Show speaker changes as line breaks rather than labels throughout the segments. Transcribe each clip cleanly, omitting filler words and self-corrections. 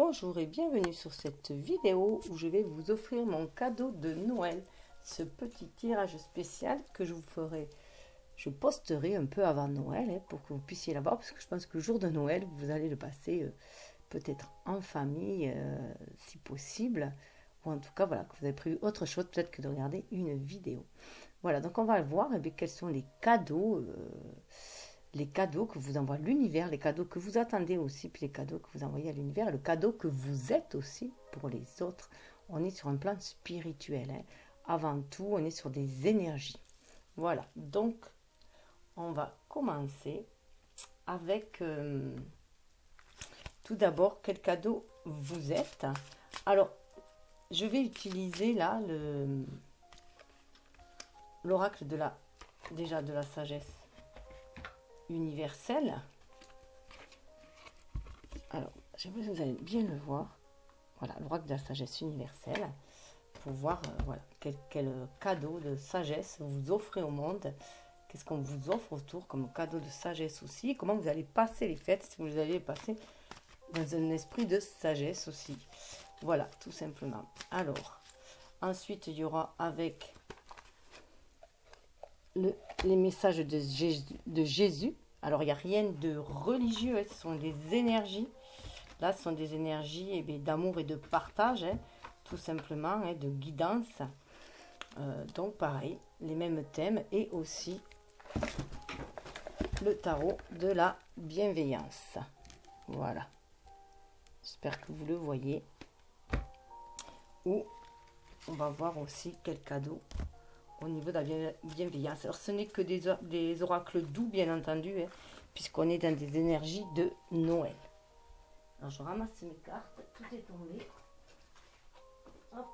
Bonjour et bienvenue sur cette vidéo où je vais vous offrir mon cadeau de Noël. Ce petit tirage spécial que je posterai un peu avant Noël pour que vous puissiez l'avoir, parce que je pense que le jour de Noël, vous allez le passer peut-être en famille, si possible, ou en tout cas, voilà, que vous avez prévu autre chose peut-être que de regarder une vidéo. Voilà, donc on va voir quels sont les cadeaux que vous envoie l'univers, les cadeaux que vous attendez aussi, puis les cadeaux que vous envoyez à l'univers, le cadeau que vous êtes aussi pour les autres. On est sur un plan spirituel. Avant tout, on est sur des énergies. Voilà, donc on va commencer avec tout d'abord quel cadeau vous êtes. Alors, je vais utiliser là l'oracle de la sagesse universelle. Alors, j'aimerais que vous allez bien le voir. Voilà, l'oracle de la sagesse universelle. Pour voir voilà, quel cadeau de sagesse vous offrez au monde. Qu'est-ce qu'on vous offre autour comme cadeau de sagesse aussi. Comment vous allez passer les fêtes, si vous allez les passer dans un esprit de sagesse aussi. Voilà, tout simplement. Alors, ensuite, il y aura avec les messages de Jésus. Alors, il n'y a rien de religieux, ce sont des énergies. Là, ce sont des énergies d'amour et de partage, tout simplement, de guidance. Donc, pareil, les mêmes thèmes et aussi le tarot de la bienveillance. Voilà. J'espère que vous le voyez. Ou on va voir aussi quel cadeau au niveau de la bienveillance. Alors, ce n'est que des oracles doux, bien entendu, puisqu'on est dans des énergies de Noël. Alors, je ramasse mes cartes. Tout est tombé. Hop.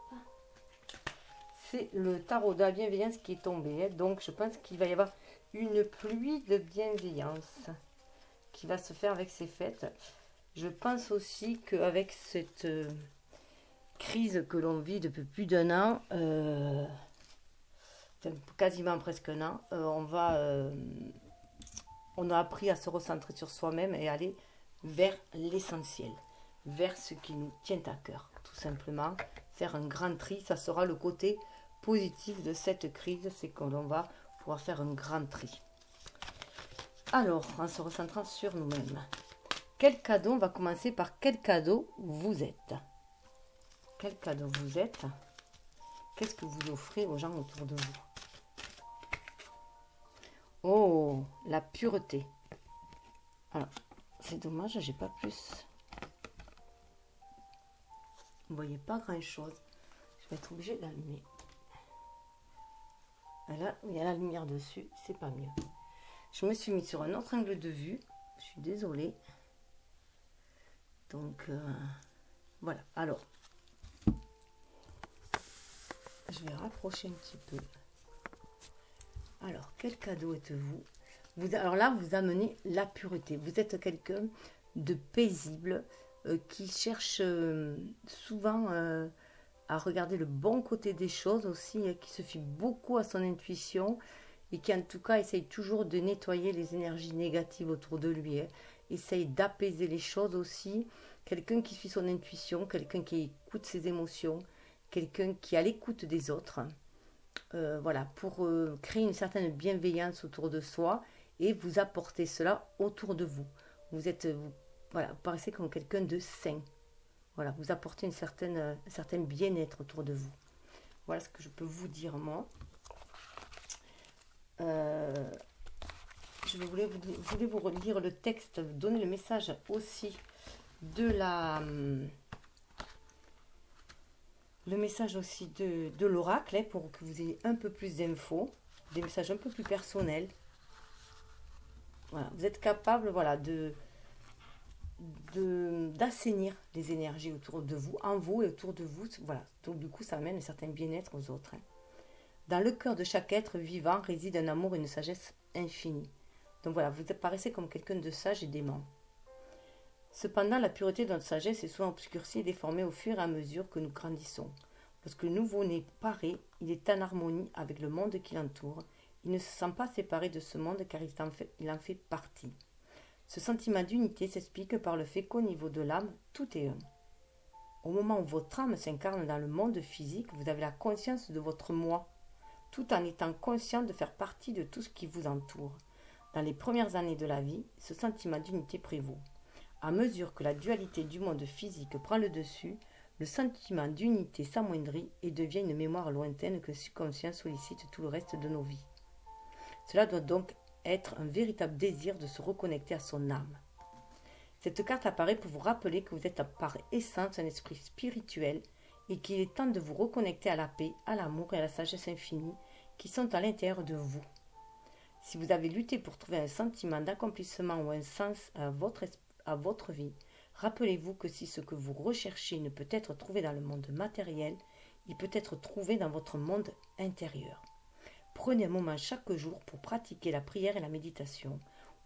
C'est le tarot de la bienveillance qui est tombé. Donc, je pense qu'il va y avoir une pluie de bienveillance qui va se faire avec ces fêtes. Je pense aussi qu'avec cette crise que l'on vit depuis plus d'un an, quasiment presque un an, on a appris à se recentrer sur soi-même et aller vers l'essentiel, vers ce qui nous tient à cœur, tout simplement. Faire un grand tri, ça sera le côté positif de cette crise, c'est que l'on va pouvoir faire un grand tri. Alors, en se recentrant sur nous-mêmes, quel cadeau, on va commencer par quel cadeau vous êtes. Quel cadeau vous êtes? Qu'est-ce que vous offrez aux gens autour de vous? Oh, la pureté. Alors, c'est dommage, j'ai pas plus. Vous voyez pas grand-chose. Je vais être obligée d'allumer. Là, il y a la lumière dessus, c'est pas mieux. Je me suis mis sur un autre angle de vue. Je suis désolée. Donc, voilà. Alors, je vais rapprocher un petit peu. Alors, quel cadeau êtes-vous? Alors là, vous amenez la pureté. Vous êtes quelqu'un de paisible qui cherche souvent à regarder le bon côté des choses aussi, qui se fie beaucoup à son intuition et qui en tout cas essaye toujours de nettoyer les énergies négatives autour de lui. Essaye d'apaiser les choses aussi. Quelqu'un qui suit son intuition, quelqu'un qui écoute ses émotions, quelqu'un qui est à l'écoute des autres. Voilà, pour créer une certaine bienveillance autour de soi et vous apporter cela autour de vous. Voilà, vous paraissez comme quelqu'un de sain. Voilà, vous apportez un certain bien-être autour de vous. Voilà ce que je peux vous dire, moi. Je voulais vous relire le texte, vous donner le message aussi de le message aussi de l'oracle, pour que vous ayez un peu plus d'infos, des messages un peu plus personnels. Voilà, vous êtes capable, voilà, d'assainir les énergies autour de vous, en vous et autour de vous. Voilà, donc du coup, ça amène un certain bien-être aux autres. Dans le cœur de chaque être vivant réside un amour et une sagesse infinie. Donc voilà, vous paraissez comme quelqu'un de sage et d'aimant. Cependant, la pureté de notre sagesse est souvent obscurcie et déformée au fur et à mesure que nous grandissons. Lorsque le nouveau-né paraît, il est en harmonie avec le monde qui l'entoure. Il ne se sent pas séparé de ce monde car il en fait partie. Ce sentiment d'unité s'explique par le fait qu'au niveau de l'âme, tout est un. Au moment où votre âme s'incarne dans le monde physique, vous avez la conscience de votre moi, tout en étant conscient de faire partie de tout ce qui vous entoure. Dans les premières années de la vie, ce sentiment d'unité prévaut. À mesure que la dualité du monde physique prend le dessus, le sentiment d'unité s'amoindrit et devient une mémoire lointaine que le subconscient sollicite tout le reste de nos vies. Cela doit donc être un véritable désir de se reconnecter à son âme. Cette carte apparaît pour vous rappeler que vous êtes par essence un esprit spirituel et qu'il est temps de vous reconnecter à la paix, à l'amour et à la sagesse infinie qui sont à l'intérieur de vous. Si vous avez lutté pour trouver un sentiment d'accomplissement ou un sens à votre vie, rappelez-vous que si ce que vous recherchez ne peut être trouvé dans le monde matériel, il peut être trouvé dans votre monde intérieur. Prenez un moment chaque jour pour pratiquer la prière et la méditation.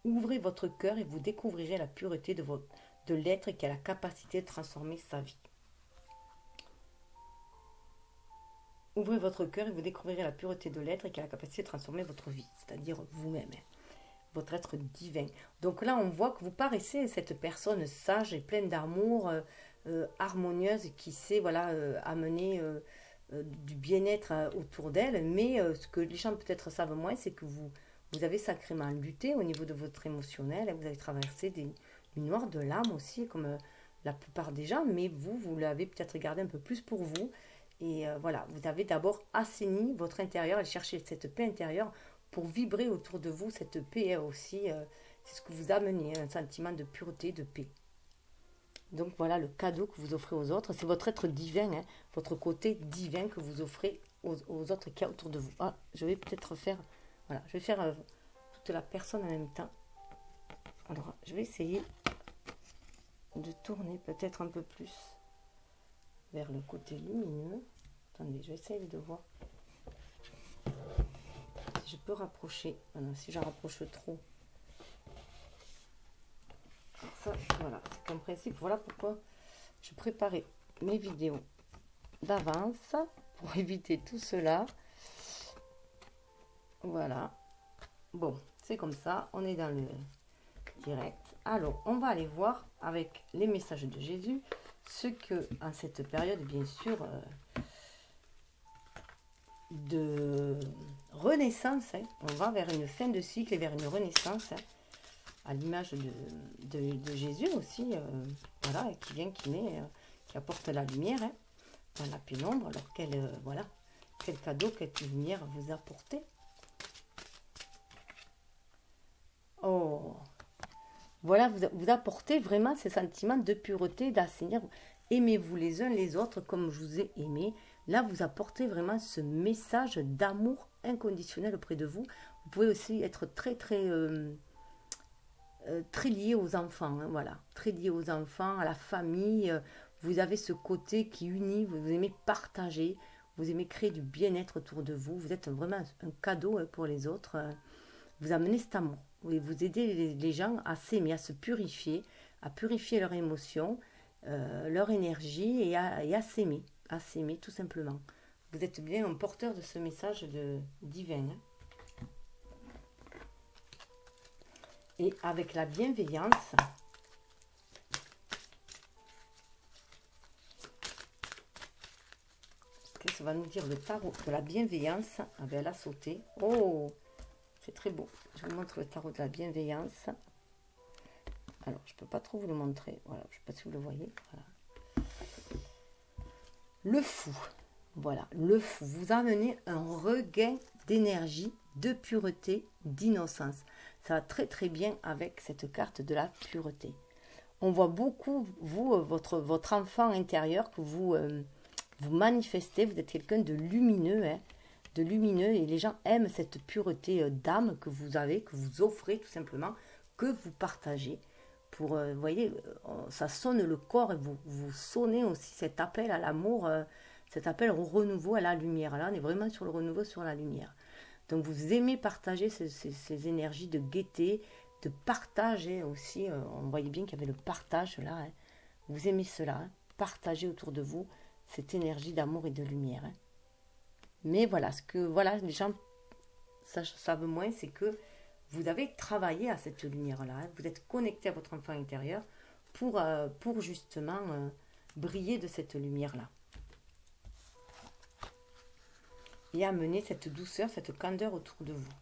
Ouvrez votre cœur et vous découvrirez la pureté de l'être qui a la capacité de transformer sa vie. Ouvrez votre cœur et vous découvrirez la pureté de l'être qui a la capacité de transformer votre vie, c'est-à-dire vous-même, votre être divin. Donc là, on voit que vous paraissez cette personne sage et pleine d'amour, harmonieuse, qui sait amener du bien-être autour d'elle. Mais ce que les gens peut-être savent moins, c'est que vous avez sacrément lutté au niveau de votre émotionnel, vous avez traversé une noire de l'âme aussi, comme la plupart des gens, mais vous l'avez peut-être gardé un peu plus pour vous. Et voilà, vous avez d'abord assaini votre intérieur et cherché cette paix intérieure pour vibrer autour de vous. Cette paix aussi, c'est ce que vous amenez, un sentiment de pureté, de paix. Donc voilà le cadeau que vous offrez aux autres. C'est votre être divin, votre côté divin que vous offrez aux autres qui y a autour de vous. Ah, je vais peut-être faire... Voilà, je vais faire toute la personne en même temps. Alors, je vais essayer de tourner peut-être un peu plus vers le côté lumineux. Attendez, je vais essayer de voir si je peux rapprocher. Non, si je rapproche trop. Alors ça, voilà, c'est comme principe. Voilà pourquoi je préparais mes vidéos d'avance pour éviter tout cela. Voilà. Bon, c'est comme ça. On est dans le direct. Alors, on va aller voir avec les messages de Jésus ce que, en cette période, bien sûr, de renaissance, on va vers une fin de cycle et vers une renaissance, à l'image de Jésus aussi, voilà, qui vient, qui naît, qui apporte la lumière dans la pénombre. Alors, quel cadeau, quelle lumière vous apportez. Oh, voilà, vous apportez vraiment ces sentiments de pureté, d'assainir. Aimez-vous les uns les autres comme je vous ai aimé. Là, vous apportez vraiment ce message d'amour inconditionnel auprès de vous. Vous pouvez aussi être très lié aux enfants. Voilà, très lié aux enfants, à la famille. Vous avez ce côté qui unit. Vous aimez partager. Vous aimez créer du bien-être autour de vous. Vous êtes vraiment un cadeau pour les autres. Vous amenez cet amour. Vous aidez les gens à s'aimer, à se purifier, à purifier leurs émotions, leur énergie et à s'aimer tout simplement. Vous êtes bien un porteur de ce message divin. Et avec la bienveillance, qu'est-ce que va nous dire le tarot de la bienveillance? Ah ben, elle a sauté. Oh, c'est très beau. Je vous montre le tarot de la bienveillance. Alors, je ne peux pas trop vous le montrer. Voilà, je ne sais pas si vous le voyez. Voilà. Le fou. Voilà, le fou. Vous amenez un regain d'énergie, de pureté, d'innocence. Ça va très bien avec cette carte de la pureté. On voit beaucoup, vous, votre enfant intérieur que vous manifestez. Vous êtes quelqu'un de lumineux, de lumineux, et les gens aiment cette pureté d'âme que vous avez, que vous offrez tout simplement, que vous partagez. Pour, vous voyez, ça sonne le corps et vous sonnez aussi cet appel à l'amour, cet appel au renouveau, à la lumière. Là, on est vraiment sur le renouveau, sur la lumière. Donc, vous aimez partager ces énergies de gaieté, de partage aussi. On voyait bien qu'il y avait le partage là. Vous aimez cela, partager autour de vous cette énergie d'amour et de lumière. Mais voilà, ce que les gens savent moins, c'est que vous avez travaillé à cette lumière-là. Vous êtes connecté à votre enfant intérieur pour justement briller de cette lumière-là. Et amener cette douceur, cette candeur autour de vous.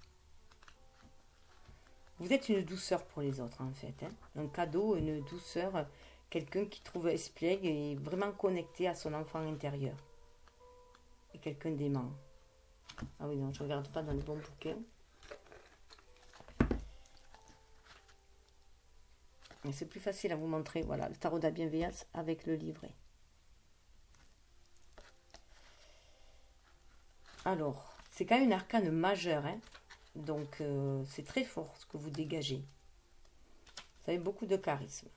Vous êtes une douceur pour les autres, en fait. Hein. Un cadeau, une douceur, quelqu'un qui trouve espiègle et vraiment connecté à son enfant intérieur. Et quelqu'un d'aimant. Ah oui, non, je ne regarde pas dans les bons bouquins. C'est plus facile à vous montrer. Voilà, le tarot de la bienveillance avec le livret. Alors, c'est quand même une arcane majeure. Hein. Donc, c'est très fort ce que vous dégagez. Vous avez beaucoup de charisme.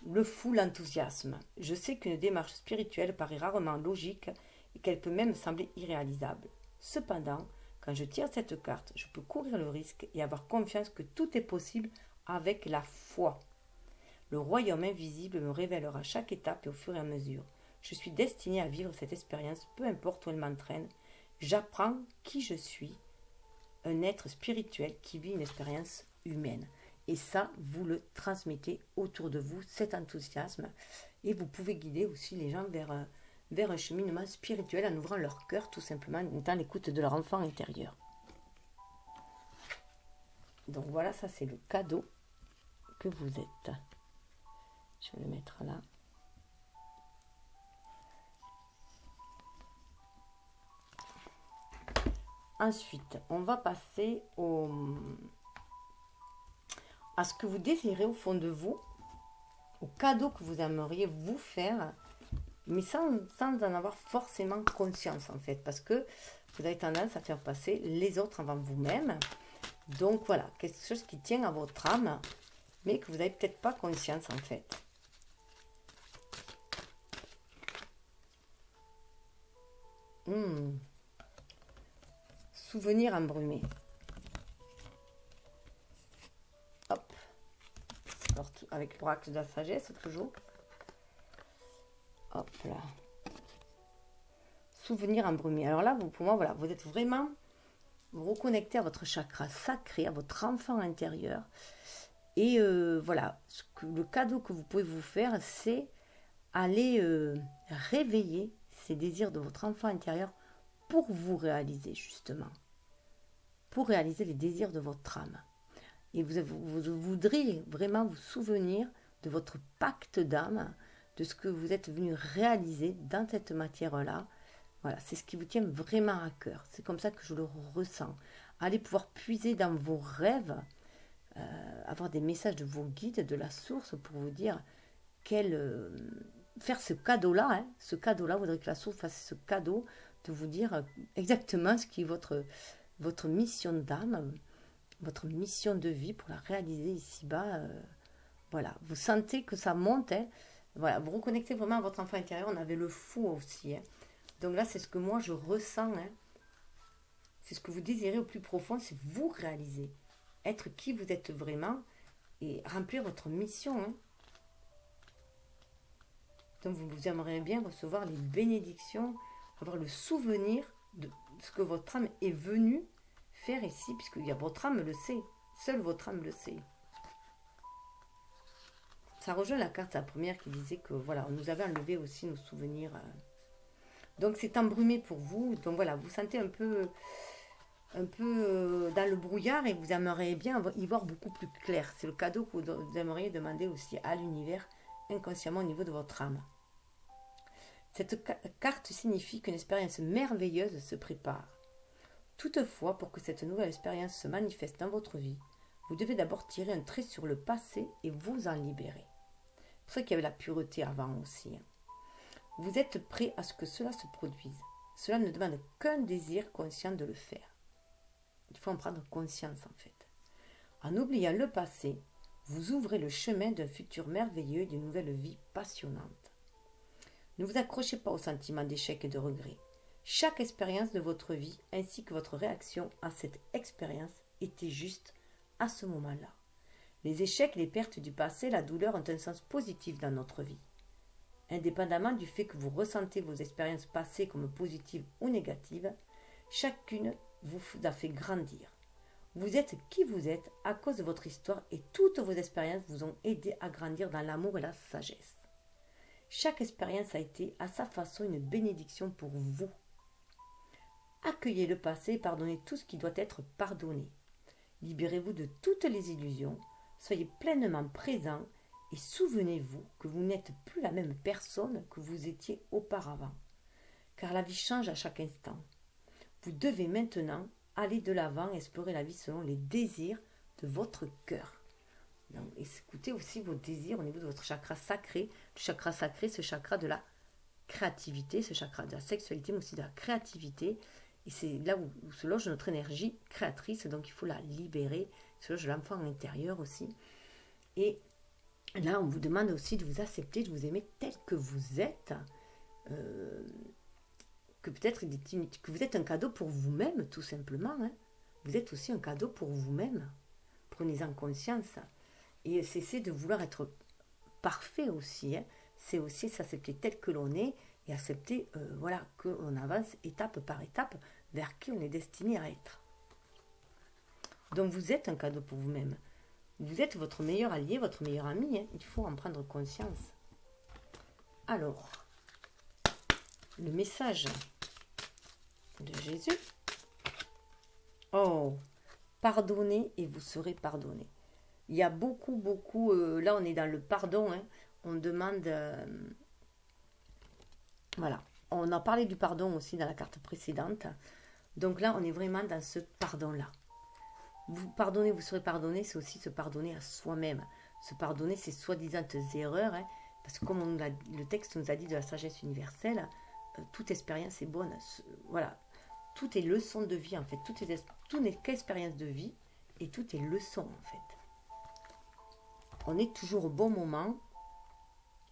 Le fou, l'enthousiasme. Je sais qu'une démarche spirituelle paraît rarement logique et qu'elle peut même sembler irréalisable. Cependant, quand je tire cette carte, je peux courir le risque et avoir confiance que tout est possible avec la foi. Le royaume invisible me révélera chaque étape et au fur et à mesure. Je suis destinée à vivre cette expérience, peu importe où elle m'entraîne. J'apprends qui je suis, un être spirituel qui vit une expérience humaine. Et ça, vous le transmettez autour de vous, cet enthousiasme. Et vous pouvez guider aussi les gens vers un cheminement spirituel en ouvrant leur cœur, tout simplement, en étant à l'écoute de leur enfant intérieur. Donc voilà, ça c'est le cadeau que vous êtes. Je vais le mettre là. Ensuite, on va passer à ce que vous désirez au fond de vous, au cadeau que vous aimeriez vous faire, mais sans en avoir forcément conscience en fait, parce que vous avez tendance à faire passer les autres avant vous-même. Donc voilà, quelque chose qui tient à votre âme, mais que vous n'avez peut-être pas conscience en fait. Souvenir embrumé. Hop. Alors, avec l'oracle de la sagesse, toujours. Hop là. Souvenir embrumé. Alors là, pour moi, voilà, vous êtes vraiment... Vous reconnectez à votre chakra sacré, à votre enfant intérieur. Et voilà, le cadeau que vous pouvez vous faire, c'est aller réveiller ces désirs de votre enfant intérieur pour vous réaliser, justement. Pour réaliser les désirs de votre âme. Et vous voudriez vraiment vous souvenir de votre pacte d'âme, de ce que vous êtes venu réaliser dans cette matière-là. Voilà, c'est ce qui vous tient vraiment à cœur. C'est comme ça que je le ressens. Allez pouvoir puiser dans vos rêves, avoir des messages de vos guides, de la source, pour vous dire faire ce cadeau-là. Hein, ce cadeau-là, vous voudrez que la source fasse ce cadeau de vous dire exactement ce qui est votre mission d'âme, votre mission de vie pour la réaliser ici-bas. Voilà, vous sentez que ça monte. Hein, voilà, vous reconnectez vraiment à votre enfant intérieur. On avait le fou aussi. Hein. Donc là, c'est ce que moi je ressens. Hein. C'est ce que vous désirez au plus profond, c'est vous réaliser. Être qui vous êtes vraiment et remplir votre mission. Hein. Donc vous aimeriez bien recevoir les bénédictions, avoir le souvenir de ce que votre âme est venue faire ici, puisque votre âme le sait. Seule votre âme le sait. Ça rejoint la carte, la première, qui disait que voilà, on nous avait enlevé aussi nos souvenirs. Donc c'est embrumé pour vous. Donc voilà, vous sentez un peu dans le brouillard et vous aimeriez bien y voir beaucoup plus clair. C'est le cadeau que vous aimeriez demander aussi à l'univers inconsciemment au niveau de votre âme. Cette carte signifie qu'une expérience merveilleuse se prépare. Toutefois, pour que cette nouvelle expérience se manifeste dans votre vie, vous devez d'abord tirer un trait sur le passé et vous en libérer. C'est pour ça qu'il y avait la pureté avant aussi. Vous êtes prêt à ce que cela se produise. Cela ne demande qu'un désir conscient de le faire. Il faut en prendre conscience en fait. En oubliant le passé, vous ouvrez le chemin d'un futur merveilleux et d'une nouvelle vie passionnante. Ne vous accrochez pas au sentiment d'échec et de regret. Chaque expérience de votre vie ainsi que votre réaction à cette expérience était juste à ce moment-là. Les échecs, les pertes du passé, la douleur ont un sens positif dans notre vie. Indépendamment du fait que vous ressentez vos expériences passées comme positives ou négatives, chacune vous a fait grandir. Vous êtes qui vous êtes à cause de votre histoire et toutes vos expériences vous ont aidé à grandir dans l'amour et la sagesse. Chaque expérience a été à sa façon une bénédiction pour vous. Accueillez le passé et pardonnez tout ce qui doit être pardonné. Libérez-vous de toutes les illusions, soyez pleinement présent et souvenez-vous que vous n'êtes plus la même personne que vous étiez auparavant. Car la vie change à chaque instant. Vous devez maintenant aller de l'avant et explorer la vie selon les désirs de votre cœur. Donc, écoutez aussi vos désirs au niveau de votre chakra sacré. Le chakra sacré, ce chakra de la créativité, ce chakra de la sexualité, mais aussi de la créativité. Et c'est là où se loge notre énergie créatrice, donc il faut la libérer. Se loge l'enfant intérieur aussi. Et là, on vous demande aussi de vous accepter, de vous aimer tel que vous êtes. Que peut-être que vous êtes un cadeau pour vous-même, tout simplement. Hein. Vous êtes aussi un cadeau pour vous-même. Prenez-en conscience. Et cessez de vouloir être parfait aussi. Hein. C'est aussi s'accepter tel que l'on est et accepter voilà, qu'on avance étape par étape vers qui on est destiné à être. Donc vous êtes un cadeau pour vous-même. Vous êtes votre meilleur allié, votre meilleur ami. Hein. Il faut en prendre conscience. Alors, le message de Jésus. Oh, pardonnez et vous serez pardonné. Il y a beaucoup, là on est dans le pardon. Hein. On demande... voilà. On a parlé du pardon aussi dans la carte précédente. Donc là, on est vraiment dans ce pardon-là. Vous pardonnez, vous serez pardonné, c'est aussi se pardonner à soi-même. Se pardonner ses soi-disant erreurs. Hein, parce que comme le texte nous a dit de la sagesse universelle, toute expérience est bonne. Voilà. Tout est leçon de vie, en fait. Tout n'est qu'expérience de vie et tout est leçon, en fait. On est toujours au bon moment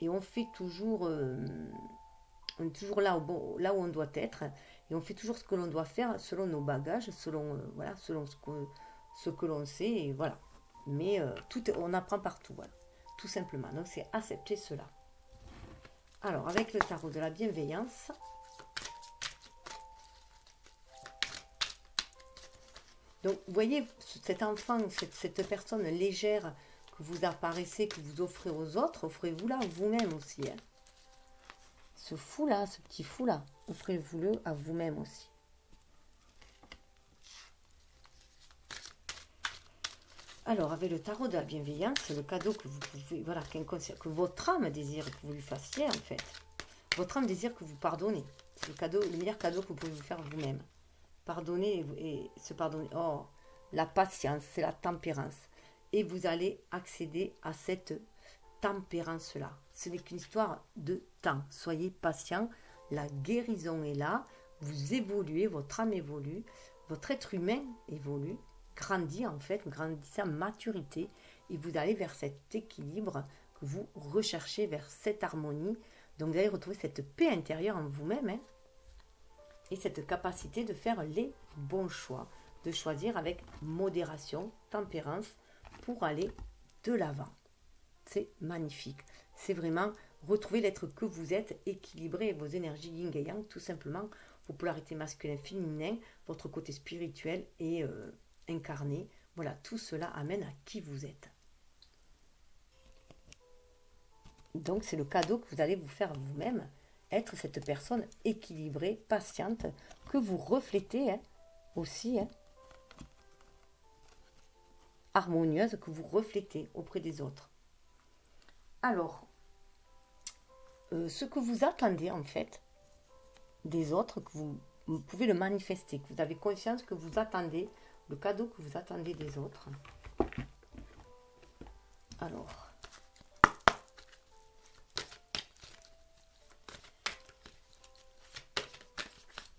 et on fait toujours... on est toujours là où on doit être et on fait toujours ce que l'on doit faire selon nos bagages, selon ce que l'on sait et voilà. Mais on apprend partout, voilà, tout simplement. Donc c'est accepter cela. Alors avec le tarot de la bienveillance, donc vous voyez cet enfant, cette personne légère que vous apparaissez, que vous offrez aux autres, offrez-vous-la vous-même aussi. Hein. Ce fou-là, ce petit fou-là, offrez-vous-le à vous-même aussi. Alors, avec le tarot de la bienveillance, le cadeau que vous pouvez, voilà, que votre âme désire que vous lui fassiez, en fait. Votre âme désire que vous pardonnez. C'est le meilleur cadeau que vous pouvez vous faire vous-même. Pardonner et se pardonner. Oh, la patience, c'est la tempérance. Et vous allez accéder à cette tempérance-là. Ce n'est qu'une histoire de temps. Soyez patient. La guérison est là. Vous évoluez, votre âme évolue. Votre être humain évolue. Grandit en fait, grandissez en maturité. Et vous allez vers cet équilibre que vous recherchez, vers cette harmonie. Donc vous allez retrouver cette paix intérieure en vous-même. Hein, et cette capacité de faire les bons choix. De choisir avec modération, tempérance, pour aller de l'avant. C'est magnifique. C'est vraiment retrouver l'être que vous êtes, équilibrer vos énergies yin et yang, tout simplement, vos polarités masculin, féminin, votre côté spirituel et incarné. Voilà, tout cela amène à qui vous êtes. Donc, c'est le cadeau que vous allez vous faire vous-même, être cette personne équilibrée, patiente, que vous reflétez hein, aussi, hein, harmonieuse, que vous reflétez auprès des autres. Alors, ce que vous attendez en fait des autres, que vous pouvez le manifester, que vous avez conscience que vous attendez, le cadeau que vous attendez des autres. Alors,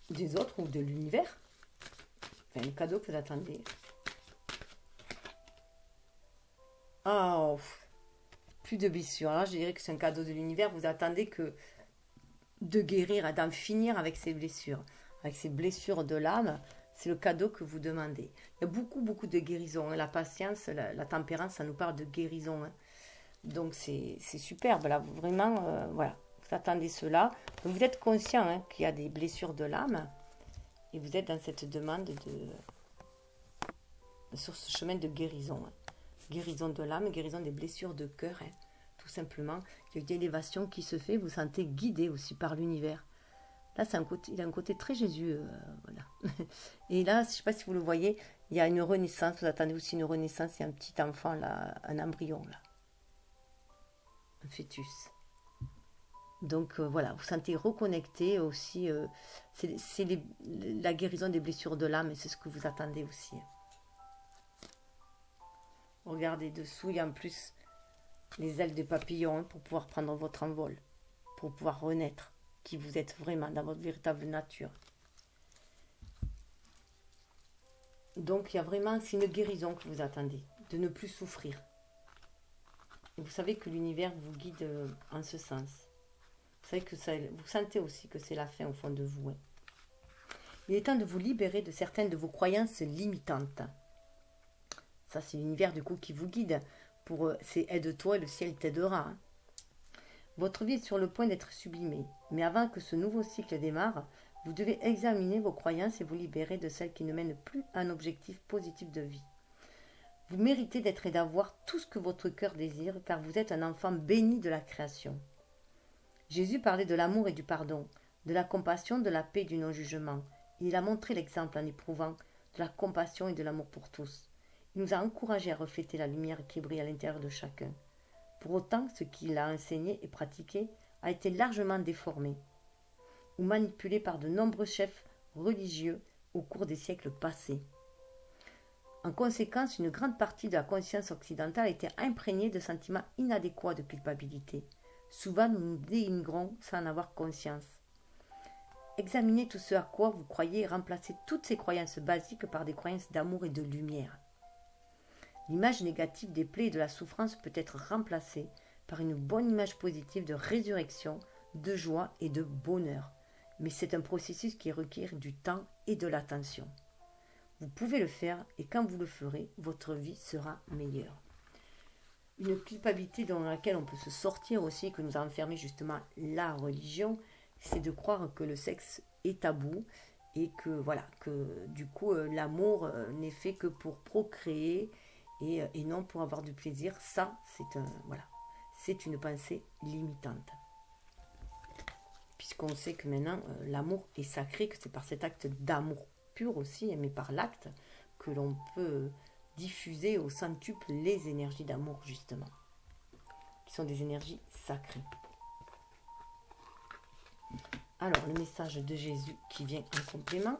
des autres ou de l'univers, enfin, le cadeau que vous attendez. Oh, plus de blessures. Alors, je dirais que c'est un cadeau de l'univers. Vous attendez que de guérir, d'en finir avec ces blessures. Avec ces blessures de l'âme, c'est le cadeau que vous demandez. Il y a beaucoup de guérison. La patience, la tempérance, ça nous parle de guérison. Hein. Donc, c'est superbe. Là, vraiment, voilà. Vous attendez cela. Donc, vous êtes conscient hein, qu'il y a des blessures de l'âme. Et vous êtes dans cette demande sur ce chemin de guérison. Hein. Guérison de l'âme, guérison des blessures de cœur. Hein. tout simplement. Il y a une élévation qui se fait, vous vous sentez guidé aussi par l'univers. Là, il a un côté très Jésus, voilà. Et là, je ne sais pas si vous le voyez, il y a une renaissance, vous attendez aussi une renaissance, il y a un petit enfant là, un embryon là, un fœtus. Donc voilà, vous sentez reconnecté aussi, c'est la guérison des blessures de l'âme et c'est ce que vous attendez aussi. Regardez dessous, il y a en plus les ailes de papillon pour pouvoir prendre votre envol, pour pouvoir renaître, qui vous êtes vraiment dans votre véritable nature. Donc il y a vraiment, c'est une guérison que vous attendez, de ne plus souffrir. Et vous savez que l'univers vous guide en ce sens. Vous savez que ça, vous sentez aussi que c'est la fin au fond de vous. Hein. Il est temps de vous libérer de certaines de vos croyances limitantes. Ça, c'est l'univers du coup qui vous guide. C'est aide-toi et le ciel t'aidera. Hein. Votre vie est sur le point d'être sublimée. Mais avant que ce nouveau cycle démarre, vous devez examiner vos croyances et vous libérer de celles qui ne mènent plus à un objectif positif de vie. Vous méritez d'être et d'avoir tout ce que votre cœur désire, car vous êtes un enfant béni de la création. Jésus parlait de l'amour et du pardon, de la compassion, de la paix et du non-jugement. Il a montré l'exemple en éprouvant de la compassion et de l'amour pour tous. Il nous a encouragés à refléter la lumière qui brille à l'intérieur de chacun. Pour autant, ce qu'il a enseigné et pratiqué a été largement déformé ou manipulé par de nombreux chefs religieux au cours des siècles passés. En conséquence, une grande partie de la conscience occidentale a été imprégnée de sentiments inadéquats de culpabilité. Souvent, nous nous dénigrons sans en avoir conscience. Examinez tout ce à quoi vous croyez et remplacez toutes ces croyances basiques par des croyances d'amour et de lumière. L'image négative des plaies et de la souffrance peut être remplacée par une bonne image positive de résurrection, de joie et de bonheur. Mais c'est un processus qui requiert du temps et de l'attention. Vous pouvez le faire et quand vous le ferez, votre vie sera meilleure. Une culpabilité dans laquelle on peut se sortir aussi, que nous a enfermé justement la religion, c'est de croire que le sexe est tabou et que voilà, que du coup l'amour n'est fait que pour procréer et non pour avoir du plaisir. Ça, c'est une pensée limitante. Puisqu'on sait que maintenant l'amour est sacré, que c'est par cet acte d'amour pur aussi, mais par l'acte que l'on peut diffuser au centuple les énergies d'amour justement, qui sont des énergies sacrées. Alors, le message de Jésus qui vient en complément.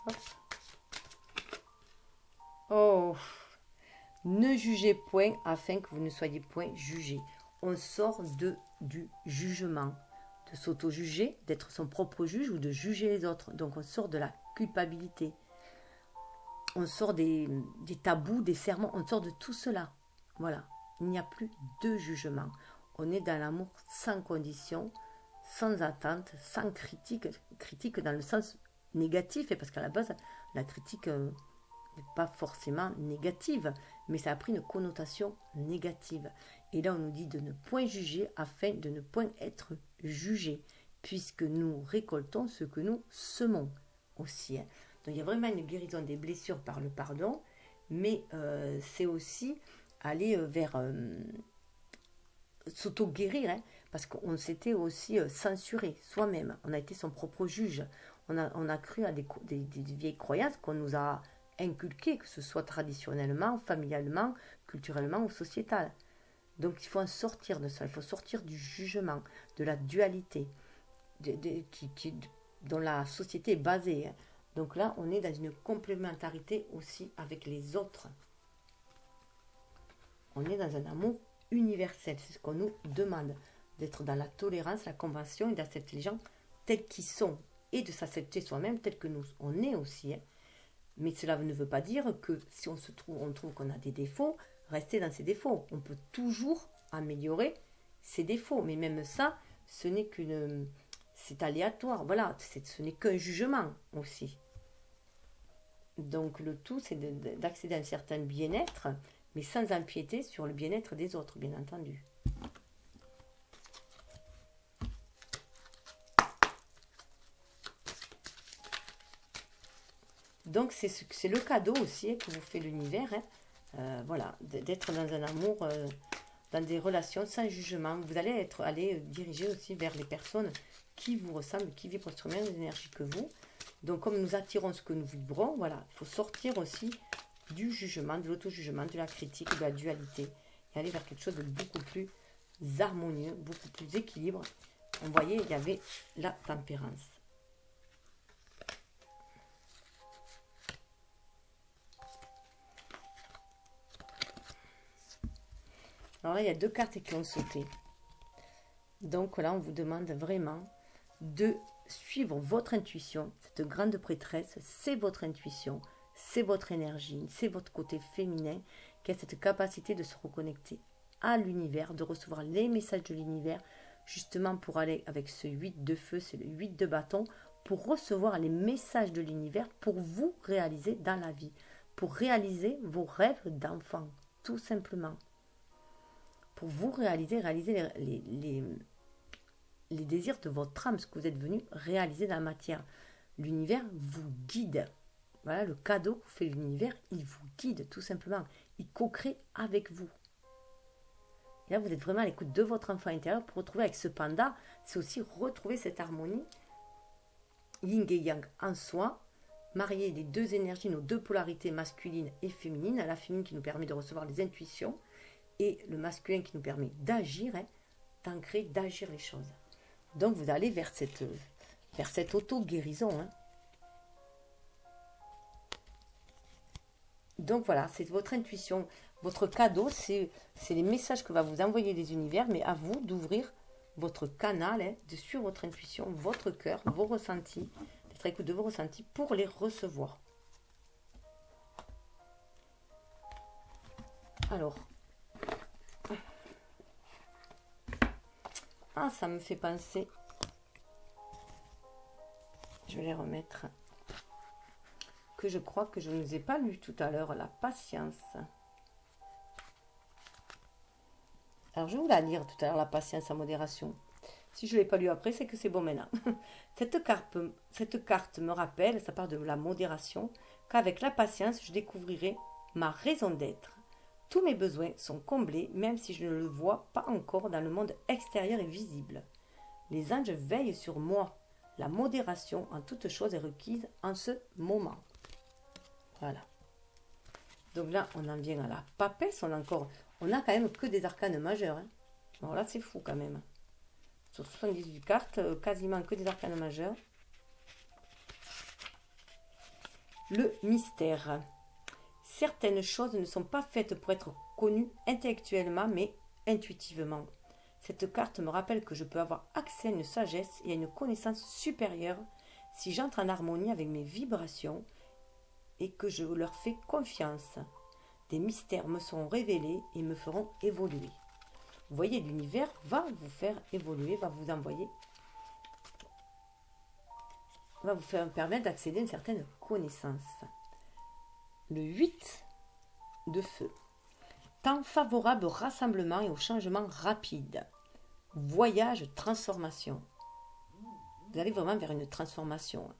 Hop. Oh, ne jugez point afin que vous ne soyez point jugés. On sort du jugement, de s'auto-juger, d'être son propre juge ou de juger les autres. Donc on sort de la culpabilité. On sort des tabous, des serments, on sort de tout cela. Voilà, il n'y a plus de jugement. On est dans l'amour sans condition, sans attente, sans critique dans le sens négatif, et parce qu'à la base, la critique n'est pas forcément négative, mais ça a pris une connotation négative. Et là, on nous dit de ne point juger afin de ne point être jugé, puisque nous récoltons ce que nous semons aussi. Hein. Donc il y a vraiment une guérison des blessures par le pardon, mais c'est aussi aller vers s'auto-guérir, hein, parce qu'on s'était aussi censuré soi-même. On a été son propre juge. On a cru à des vieilles croyances qu'on nous a inculquées, que ce soit traditionnellement, familialement, culturellement ou sociétal. Donc il faut en sortir de ça, il faut sortir du jugement, de la dualité dont la société est basée. Hein. Donc là, on est dans une complémentarité aussi avec les autres. On est dans un amour universel, c'est ce qu'on nous demande, d'être dans la tolérance, la compréhension et d'accepter les gens tels qu'ils sont et de s'accepter soi-même tel que nous on est aussi. Hein. Mais cela ne veut pas dire que si on trouve qu'on a des défauts, rester dans ses défauts. On peut toujours améliorer ses défauts, mais même ça, ce n'est c'est aléatoire. Voilà, ce n'est qu'un jugement aussi. Donc le tout, c'est d'accéder à un certain bien-être, mais sans empiéter sur le bien-être des autres, bien entendu. Donc, c'est le cadeau aussi que vous fait l'univers. Hein. Voilà, d'être dans un amour, dans des relations sans jugement. Vous allez aller diriger aussi vers les personnes qui vous ressemblent, qui vivent sur les mêmes énergies que vous. Donc, comme nous attirons ce que nous vibrons, voilà, il faut sortir aussi du jugement, de l'auto-jugement, de la critique, de la dualité, et aller vers quelque chose de beaucoup plus harmonieux, beaucoup plus équilibre. Vous voyez, il y avait la tempérance. Alors là, il y a 2 cartes qui ont sauté. Donc là, on vous demande vraiment de suivre votre intuition. Cette grande prêtresse, c'est votre intuition, c'est votre énergie, c'est votre côté féminin qui a cette capacité de se reconnecter à l'univers, de recevoir les messages de l'univers, justement pour aller avec ce 8 de feu, c'est le 8 de bâton, pour recevoir les messages de l'univers, pour vous réaliser dans la vie, pour réaliser vos rêves d'enfant, tout simplement. Pour vous réaliser les désirs de votre âme, ce que vous êtes venu réaliser dans la matière. L'univers vous guide. Voilà le cadeau que vous fait l'univers, il vous guide tout simplement. Il co-crée avec vous. Et là, vous êtes vraiment à l'écoute de votre enfant intérieur pour retrouver avec ce panda, c'est aussi retrouver cette harmonie yin et yang en soi, marier les 2 énergies, nos 2 polarités masculines et féminines, la féminine qui nous permet de recevoir les intuitions et le masculin qui nous permet d'agir, hein, d'ancrer, d'agir les choses. Donc vous allez vers cette auto-guérison. Hein. Donc voilà, c'est votre intuition. Votre cadeau, c'est les messages que va vous envoyer les univers, mais à vous d'ouvrir votre canal, hein, de suivre votre intuition, votre cœur, vos ressentis, d'être à l'écoute de vos ressentis pour les recevoir. Alors, ça me fait penser, je vais les remettre, que je crois que je ne vous ai pas lu tout à l'heure, la patience. Alors, je vais vous la lire tout à l'heure, la patience en modération. Si je ne l'ai pas lu après, c'est que c'est bon maintenant. Cette carte me rappelle, ça part de la modération, qu'avec la patience, je découvrirai ma raison d'être. Tous mes besoins sont comblés, même si je ne le vois pas encore dans le monde extérieur et visible. Les anges veillent sur moi. La modération en toute chose est requise en ce moment. Voilà. Donc là, on en vient à la papesse. On a quand même que des arcanes majeurs. Hein. Alors là, c'est fou quand même. Sur 78 cartes, quasiment que des arcanes majeurs. Le mystère. Certaines choses ne sont pas faites pour être connues intellectuellement, mais intuitivement. Cette carte me rappelle que je peux avoir accès à une sagesse et à une connaissance supérieure si j'entre en harmonie avec mes vibrations et que je leur fais confiance. Des mystères me seront révélés et me feront évoluer. Vous voyez, l'univers va vous faire évoluer, va vous envoyer, va vous faire permettre d'accéder à une certaine connaissance. Le 8 de feu. Temps favorable au rassemblement et au changement rapide. Voyage, transformation. Vous allez vraiment vers une transformation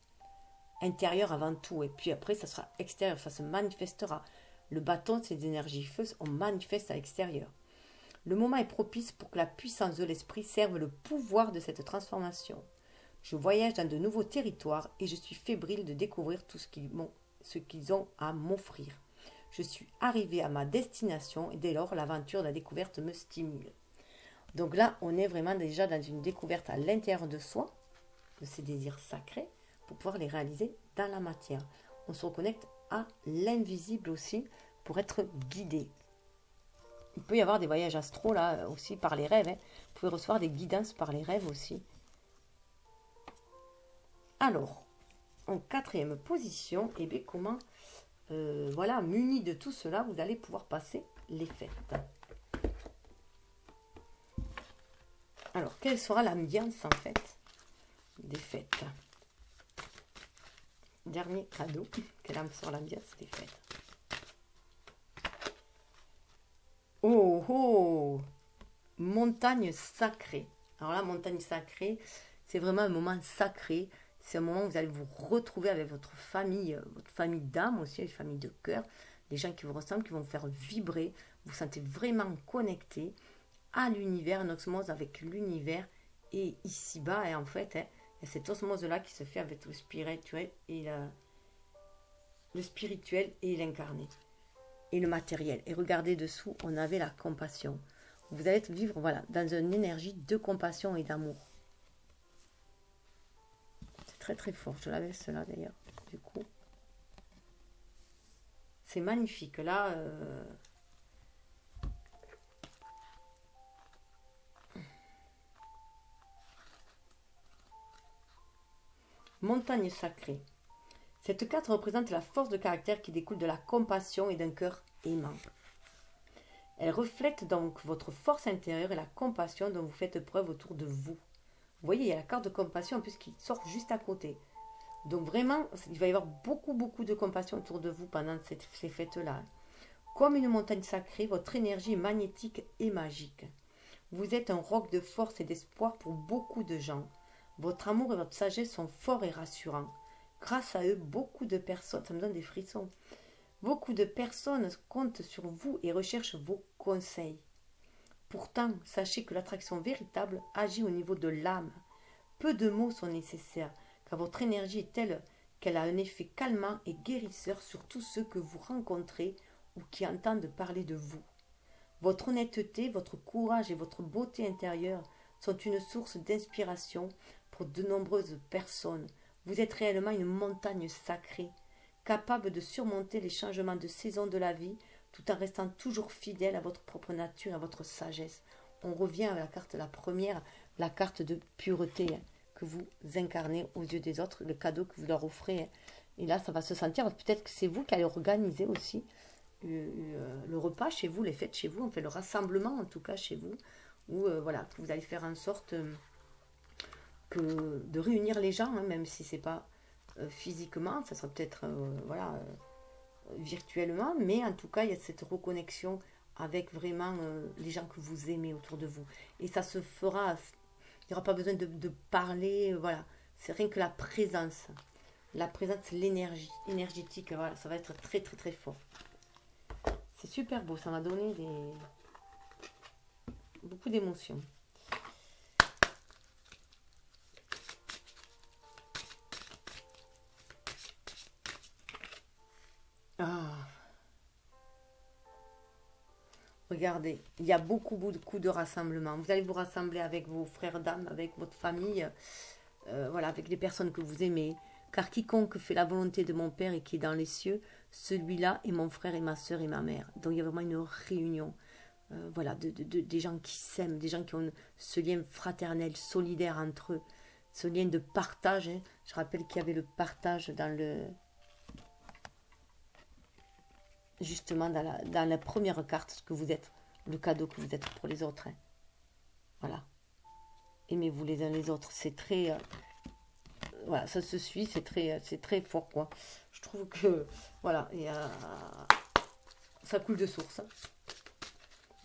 intérieure avant tout. Et puis après, ça sera extérieur, ça se manifestera. Le bâton, c'est des énergies feu, on manifeste à l'extérieur. Le moment est propice pour que la puissance de l'esprit serve le pouvoir de cette transformation. Je voyage dans de nouveaux territoires et je suis fébrile de découvrir tout ce qu'ils ont à m'offrir. Je suis arrivée à ma destination et dès lors, l'aventure de la découverte me stimule. Donc là, on est vraiment déjà dans une découverte à l'intérieur de soi, de ces désirs sacrés, pour pouvoir les réaliser dans la matière. On se reconnecte à l'invisible aussi pour être guidé. Il peut y avoir des voyages astraux là aussi par les rêves. Hein. Vous pouvez recevoir des guidances par les rêves aussi. Alors, en 4e position, eh bien, comment, voilà, muni de tout cela, vous allez pouvoir passer les fêtes. Alors, quelle sera l'ambiance en fait des fêtes? Dernier cadeau, quelle sera l'ambiance des fêtes? Oh, oh, montagne sacrée. Alors la montagne sacrée, c'est vraiment un moment sacré. C'est un moment où vous allez vous retrouver avec votre famille d'âme aussi, une famille de cœur, des gens qui vous ressemblent, qui vont vous faire vibrer. Vous vous sentez vraiment connecté à l'univers, une osmose avec l'univers et ici-bas. Et en fait, hein, il y a cette osmose-là qui se fait avec le spirituel et l'incarné et le matériel. Et regardez dessous, on avait la compassion. Vous allez vivre voilà, dans une énergie de compassion et d'amour. C'est très très fort. Je la laisse là d'ailleurs. Du coup, c'est magnifique. Là, montagne sacrée. Cette carte représente la force de caractère qui découle de la compassion et d'un cœur aimant. Elle reflète donc votre force intérieure et la compassion dont vous faites preuve autour de vous. Vous voyez, il y a la carte de compassion en plus qui sort juste à côté. Donc vraiment, il va y avoir beaucoup de compassion autour de vous pendant ces fêtes-là. Comme une montagne sacrée, votre énergie est magnétique et magique. Vous êtes un roc de force et d'espoir pour beaucoup de gens. Votre amour et votre sagesse sont forts et rassurants. Grâce à eux, beaucoup de personnes, ça me donne des frissons, beaucoup de personnes comptent sur vous et recherchent vos conseils. Pourtant, sachez que l'attraction véritable agit au niveau de l'âme. Peu de mots sont nécessaires, car votre énergie est telle qu'elle a un effet calmant et guérisseur sur tous ceux que vous rencontrez ou qui entendent parler de vous. Votre honnêteté, votre courage et votre beauté intérieure sont une source d'inspiration pour de nombreuses personnes. Vous êtes réellement une montagne sacrée, capable de surmonter les changements de saison de la vie, tout en restant toujours fidèle à votre propre nature et à votre sagesse. On revient à la carte la première, la carte de pureté que vous incarnez aux yeux des autres, le cadeau que vous leur offrez. Et là, ça va se sentir, peut-être que c'est vous qui allez organiser aussi le repas chez vous, les fêtes chez vous, on fait le rassemblement en tout cas chez vous, où voilà, vous allez faire en sorte de réunir les gens, hein, même si c'est pas physiquement, ça sera peut-être virtuellement, mais en tout cas, il y a cette reconnexion avec vraiment les gens que vous aimez autour de vous. Et ça se fera, il n'y aura pas besoin de parler, voilà, c'est rien que la présence, l'énergie énergétique, voilà, ça va être très très très fort. C'est super beau, ça m'a donné beaucoup d'émotions. Ah. Regardez, il y a beaucoup de rassemblements. Vous allez vous rassembler avec vos frères d'âme, avec votre famille, voilà, avec les personnes que vous aimez. Car quiconque fait la volonté de mon Père et qui est dans les cieux, celui-là est mon frère et ma soeur et ma mère. Donc il y a vraiment une réunion, voilà, des gens qui s'aiment, des gens qui ont ce lien fraternel, solidaire entre eux, ce lien de partage. Hein. Je rappelle qu'il y avait le partage justement dans la première carte, ce que vous êtes, le cadeau que vous êtes pour les autres. Hein. Voilà. Aimez-vous les uns les autres. C'est très... voilà, ça se suit, c'est très fort, quoi. Je trouve que, voilà, ça coule de source. Hein.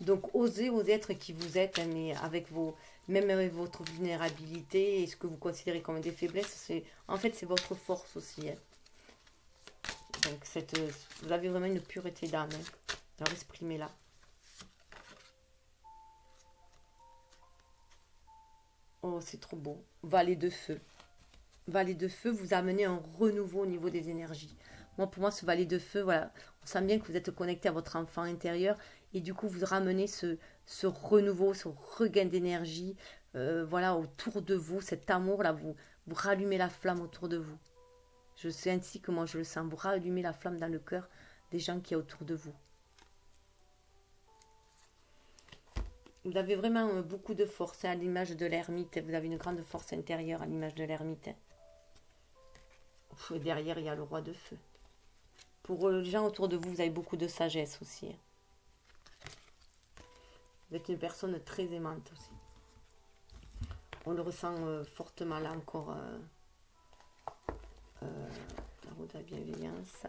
Donc, osez être qui vous êtes, hein, mais même avec votre vulnérabilité et ce que vous considérez comme des faiblesses, en fait, c'est votre force aussi. Hein. Donc, vous avez vraiment une pureté d'âme. Hein. Alors, exprimez-la. Oh, c'est trop beau. Vallée de feu. Vallée de feu, vous amenez un renouveau au niveau des énergies. Moi, pour moi, ce vallée de feu, voilà, on sent bien que vous êtes connecté à votre enfant intérieur et du coup, vous ramenez ce renouveau, ce regain d'énergie, voilà, autour de vous, cet amour-là, vous rallumez la flamme autour de vous. Je sais ainsi que moi je le sens. Vous rallumez la flamme dans le cœur des gens qui sont autour de vous. Vous avez vraiment beaucoup de force hein, à l'image de l'ermite. Vous avez une grande force intérieure à l'image de l'ermite. Et derrière, il y a le roi de feu. Pour les gens autour de vous, vous avez beaucoup de sagesse aussi. Vous êtes une personne très aimante aussi. On le ressent fortement là encore. La roue de la bienveillance.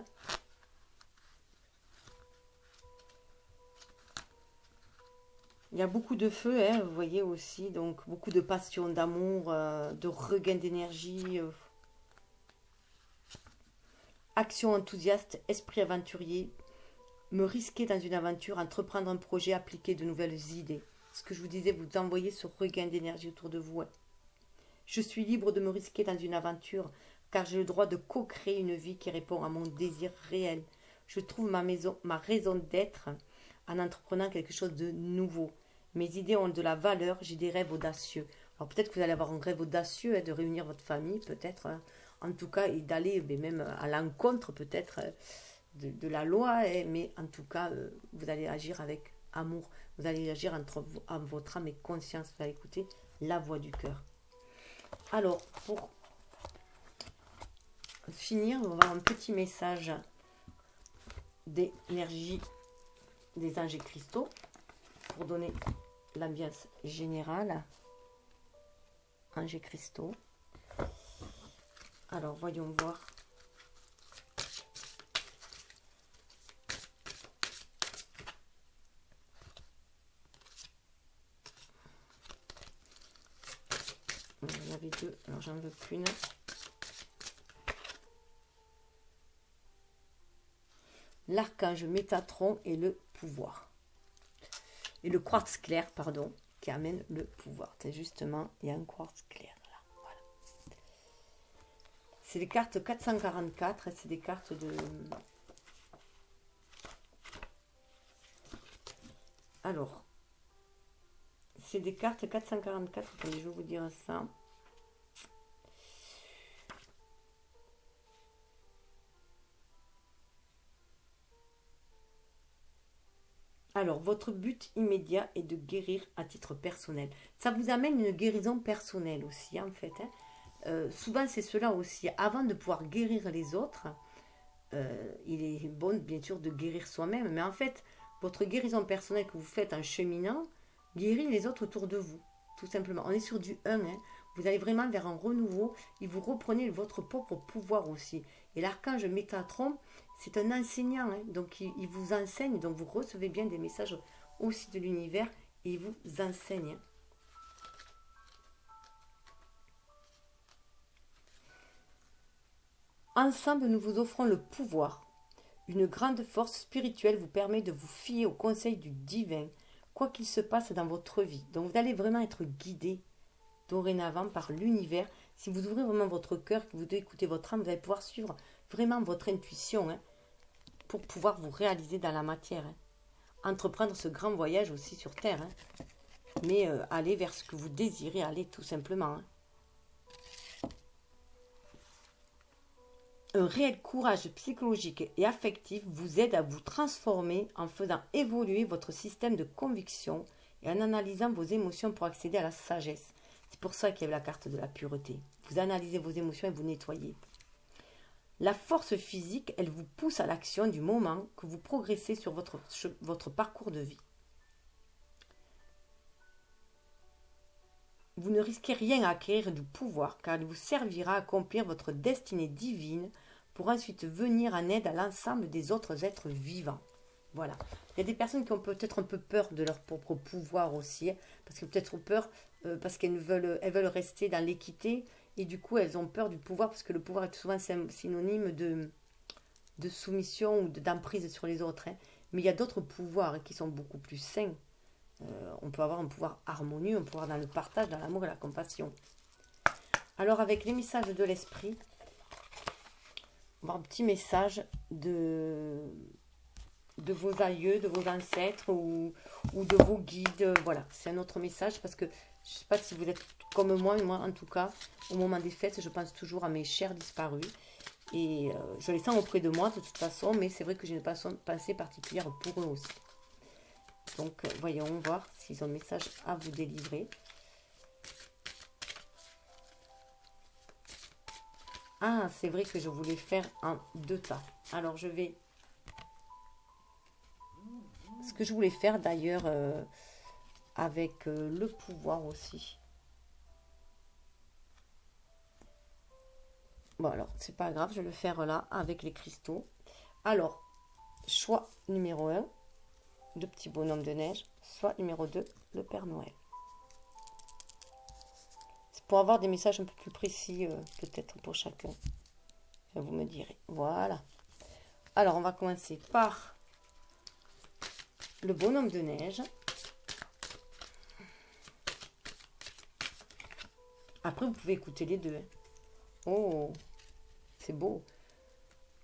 Il y a beaucoup de feu, hein, vous voyez aussi, donc beaucoup de passion, d'amour, de regain d'énergie. Action enthousiaste, esprit aventurier, me risquer dans une aventure, entreprendre un projet, appliquer de nouvelles idées. Ce que je vous disais, vous envoyez ce regain d'énergie autour de vous. Je suis libre de me risquer dans une aventure, car j'ai le droit de co-créer une vie qui répond à mon désir réel. Je trouve ma raison d'être en entreprenant quelque chose de nouveau. Mes idées ont de la valeur, j'ai des rêves audacieux. Alors peut-être que vous allez avoir un rêve audacieux de réunir votre famille, peut-être, en tout cas, et d'aller même à l'encontre peut-être de la loi, mais en tout cas, vous allez agir avec amour. Vous allez agir entre votre âme et conscience. Vous allez écouter la voix du cœur. Alors, pour finir, on va avoir un petit message d'énergie des anges et cristaux pour donner l'ambiance générale. Anges et cristaux. Alors, voyons voir. Il y en avait deux, alors j'en veux qu'une. L'archange Métatron et le pouvoir. Et le quartz clair, pardon, qui amène le pouvoir. C'est justement, il y a un quartz clair là. Voilà. C'est les cartes 444 et c'est des cartes de... Alors, c'est des cartes 444. Attendez, je vais vous dire ça. Alors, votre but immédiat est de guérir à titre personnel. Ça vous amène une guérison personnelle aussi, en fait. Souvent, c'est cela aussi. Avant de pouvoir guérir les autres, il est bon, bien sûr, de guérir soi-même. Mais en fait, votre guérison personnelle que vous faites en cheminant, guérit les autres autour de vous, tout simplement. On est sur du 1, hein. Vous allez vraiment vers un renouveau et vous reprenez votre propre pouvoir aussi. Et l'archange Métatron, c'est un enseignant, hein. Donc il vous enseigne, donc vous recevez bien des messages aussi de l'univers et il vous enseigne. Hein. Ensemble, nous vous offrons le pouvoir. Une grande force spirituelle vous permet de vous fier au conseil du divin, quoi qu'il se passe dans votre vie. Donc vous allez vraiment être guidé dorénavant par l'univers. Si vous ouvrez vraiment votre cœur, que vous écoutez votre âme, vous allez pouvoir suivre vraiment votre intuition, hein, pour pouvoir vous réaliser dans la matière. Hein. Entreprendre ce grand voyage aussi sur Terre. Hein. Mais aller vers ce que vous désirez aller tout simplement. Hein. Un réel courage psychologique et affectif vous aide à vous transformer en faisant évoluer votre système de conviction et en analysant vos émotions pour accéder à la sagesse. C'est pour ça qu'il y a la carte de la pureté. Vous analysez vos émotions et vous nettoyez. La force physique, elle vous pousse à l'action du moment que vous progressez sur votre parcours de vie. Vous ne risquez rien à acquérir du pouvoir car il vous servira à accomplir votre destinée divine pour ensuite venir en aide à l'ensemble des autres êtres vivants. Voilà. Il y a des personnes qui ont peut-être un peu peur de leur propre pouvoir aussi, parce que peut-être peur parce qu'elles veulent rester dans l'équité et du coup elles ont peur du pouvoir parce que le pouvoir est souvent synonyme de soumission ou d'emprise sur les autres. Hein. Mais il y a d'autres pouvoirs qui sont beaucoup plus sains. On peut avoir un pouvoir harmonieux, un pouvoir dans le partage, dans l'amour et la compassion. Alors avec les messages de l'esprit, on va avoir un petit message de vos aïeux, de vos ancêtres ou de vos guides. Voilà, c'est un autre message parce que je ne sais pas si vous êtes comme moi en tout cas, au moment des fêtes, je pense toujours à mes chers disparus. Et je les sens auprès de moi de toute façon, mais c'est vrai que j'ai une pensée particulière pour eux aussi. Donc, voyons voir s'ils ont un message à vous délivrer. Ah, c'est vrai que je voulais faire en 2 tas. Alors, je vais... Ce que je voulais faire d'ailleurs avec le pouvoir aussi. Bon, alors, c'est pas grave, je vais le faire là avec les cristaux. Alors, choix numéro 1. Le petit bonhomme de neige, soit numéro 2, le Père Noël. C'est pour avoir des messages un peu plus précis, peut-être pour chacun. vous me direz. Voilà. Alors, on va commencer par le bonhomme de neige. Après, vous pouvez écouter les deux. Hein. Oh, c'est beau.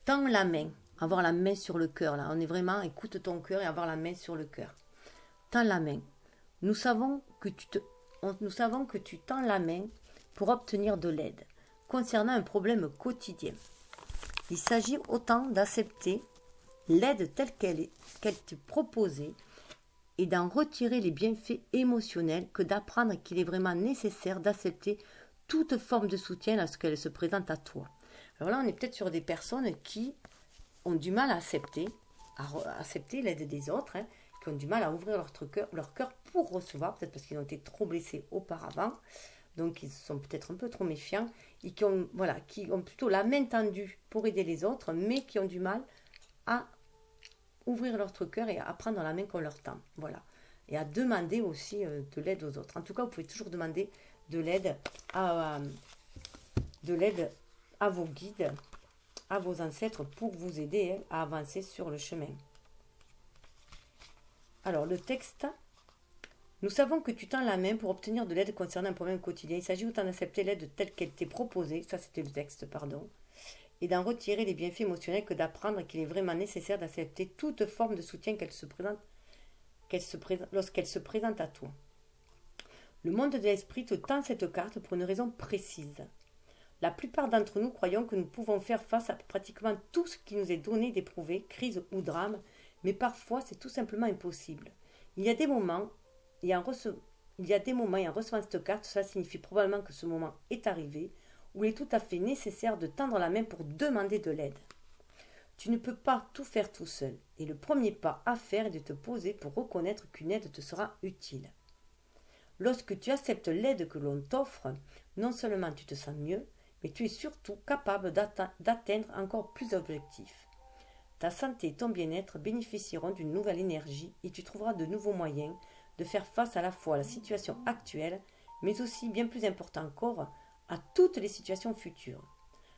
Tends la main. Avoir la main sur le cœur. Là, on est vraiment, écoute ton cœur et avoir la main sur le cœur. Tends la main. Nous savons que tu tends la main pour obtenir de l'aide concernant un problème quotidien. Il s'agit autant d'accepter l'aide telle qu'elle t'est proposée et d'en retirer les bienfaits émotionnels que d'apprendre qu'il est vraiment nécessaire d'accepter toute forme de soutien lorsqu'elle se présente à toi. Alors là, on est peut-être sur des personnes qui ont du mal à accepter l'aide des autres, hein, qui ont du mal à ouvrir leur cœur pour recevoir, peut-être parce qu'ils ont été trop blessés auparavant, donc ils sont peut-être un peu trop méfiants, et qui ont plutôt la main tendue pour aider les autres, mais qui ont du mal à ouvrir leur cœur et à prendre la main qu'on leur tend. Voilà. Et à demander aussi de l'aide aux autres. En tout cas, vous pouvez toujours demander de l'aide à vos guides, à vos ancêtres pour vous aider à avancer sur le chemin. Alors, le texte. Nous savons que tu tends la main pour obtenir de l'aide concernant un problème quotidien. Il s'agit autant d'accepter l'aide telle qu'elle t'est proposée, ça c'était le texte, pardon, et d'en retirer les bienfaits émotionnels que d'apprendre qu'il est vraiment nécessaire d'accepter toute forme de soutien lorsqu'elle se présente à toi. Le monde de l'esprit te tend cette carte pour une raison précise. La plupart d'entre nous croyons que nous pouvons faire face à pratiquement tout ce qui nous est donné d'éprouver, crise ou drame, mais parfois c'est tout simplement impossible. Il y a des moments, et en recevant cette carte, cela signifie probablement que ce moment est arrivé, où il est tout à fait nécessaire de tendre la main pour demander de l'aide. Tu ne peux pas tout faire tout seul, et le premier pas à faire est de te poser pour reconnaître qu'une aide te sera utile. Lorsque tu acceptes l'aide que l'on t'offre, non seulement tu te sens mieux, mais tu es surtout capable d'atteindre encore plus d'objectifs. Ta santé et ton bien-être bénéficieront d'une nouvelle énergie et tu trouveras de nouveaux moyens de faire face à la fois à la situation actuelle, mais aussi, bien plus important encore, à toutes les situations futures.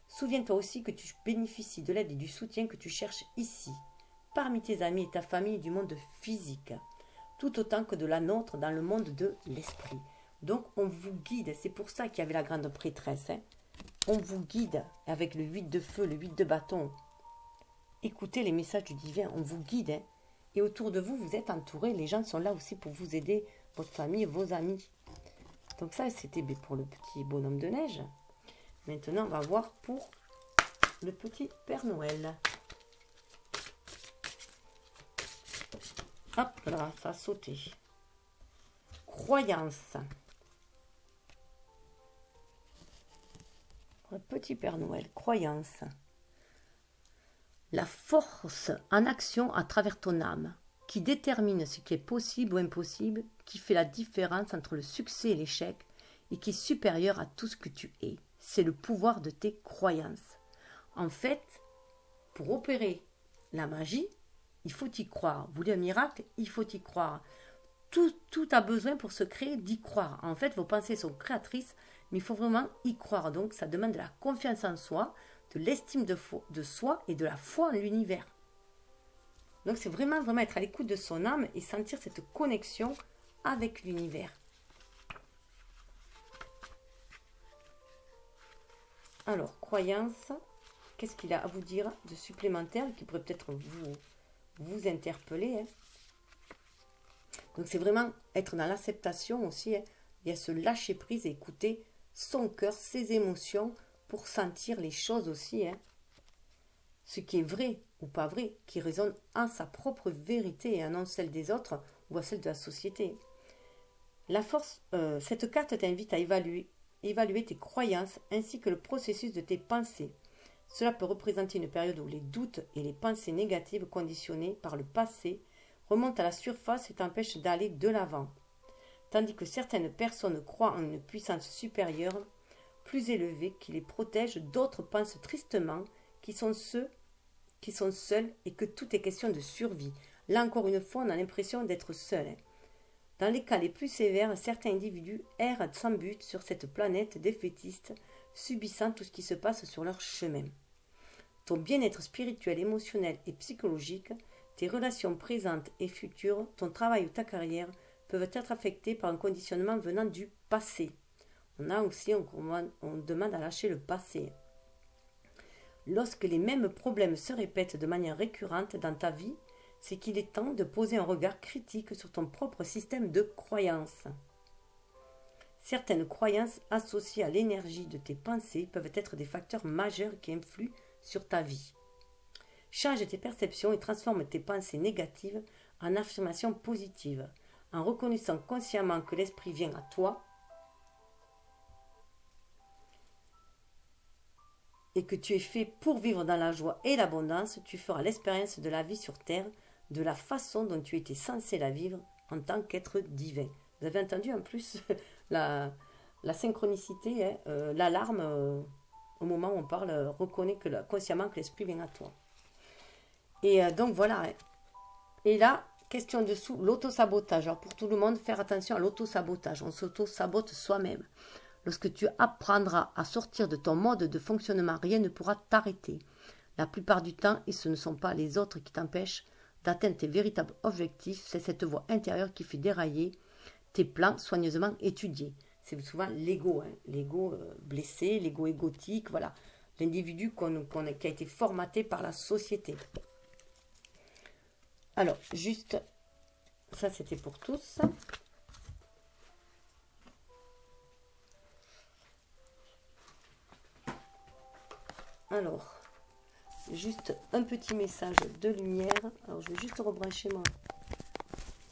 Souviens-toi aussi que tu bénéficies de l'aide et du soutien que tu cherches ici, parmi tes amis et ta famille du monde physique, tout autant que de la nôtre dans le monde de l'esprit. Donc on vous guide, c'est pour ça qu'il y avait la grande prêtresse. Hein. On vous guide avec le 8 de feu, le 8 de bâton. Écoutez les messages du divin, on vous guide. Hein. Et autour de vous, vous êtes entourés, les gens sont là aussi pour vous aider, votre famille, vos amis. Donc ça, c'était pour le petit bonhomme de neige. Maintenant, on va voir pour le petit Père Noël. Hop là, ça a sauté. Croyance. Le petit Père Noël, croyance. La force en action à travers ton âme, qui détermine ce qui est possible ou impossible, qui fait la différence entre le succès et l'échec, et qui est supérieur à tout ce que tu es. C'est le pouvoir de tes croyances. En fait, pour opérer la magie, il faut y croire. Vous voulez un miracle, il faut y croire. Tout a besoin pour se créer d'y croire. En fait, vos pensées sont créatrices, mais il faut vraiment y croire. Donc, ça demande de la confiance en soi, de l'estime de soi et de la foi en l'univers. Donc, c'est vraiment être à l'écoute de son âme et sentir cette connexion avec l'univers. Alors, croyance, qu'est-ce qu'il a à vous dire de supplémentaire qui pourrait peut-être vous interpeller, hein. Donc, c'est vraiment être dans l'acceptation aussi. Hein. Il y a ce lâcher prise et écouter son cœur, ses émotions pour sentir les choses aussi. Hein. Ce qui est vrai ou pas vrai, qui résonne en sa propre vérité et non celle des autres ou à celle de la société. Cette carte t'invite à évaluer tes croyances ainsi que le processus de tes pensées. Cela peut représenter une période où les doutes et les pensées négatives conditionnées par le passé remontent à la surface et t'empêchent d'aller de l'avant. Tandis que certaines personnes croient en une puissance supérieure, plus élevée, qui les protège, d'autres pensent tristement qu'ils sont seuls et que tout est question de survie. Là encore une fois, on a l'impression d'être seul. Dans les cas les plus sévères, certains individus errent sans but sur cette planète défaitiste, subissant tout ce qui se passe sur leur chemin. ton bien-être spirituel, émotionnel et psychologique, tes relations présentes et futures, ton travail ou ta carrière peuvent être affectés par un conditionnement venant du passé. On demande à lâcher le passé. Lorsque les mêmes problèmes se répètent de manière récurrente dans ta vie, c'est qu'il est temps de poser un regard critique sur ton propre système de croyances. Certaines croyances associées à l'énergie de tes pensées peuvent être des facteurs majeurs qui influent sur ta vie. Change tes perceptions et transforme tes pensées négatives en affirmations positives, en reconnaissant consciemment que l'esprit vient à toi et que tu es fait pour vivre dans la joie et l'abondance. Tu feras l'expérience de la vie sur Terre de la façon dont tu étais censé la vivre en tant qu'être divin. Vous avez entendu en plus la synchronicité, hein, l'alarme au moment où on parle, reconnaît consciemment que l'esprit vient à toi. Et donc voilà. Hein. Et là, question dessous, l'auto-sabotage. Alors pour tout le monde, faire attention à l'auto-sabotage. On s'auto-sabote soi-même. Lorsque tu apprendras à sortir de ton mode de fonctionnement, rien ne pourra t'arrêter. La plupart du temps, et ce ne sont pas les autres qui t'empêchent d'atteindre tes véritables objectifs, c'est cette voix intérieure qui fait dérailler tes plans soigneusement étudiés. C'est souvent l'ego, hein, l'ego blessé, l'ego égotique, voilà. L'individu qui a été formaté par la société. Alors, juste, ça c'était pour tous. Alors, juste un petit message de lumière. Alors, je vais juste rebrancher moi.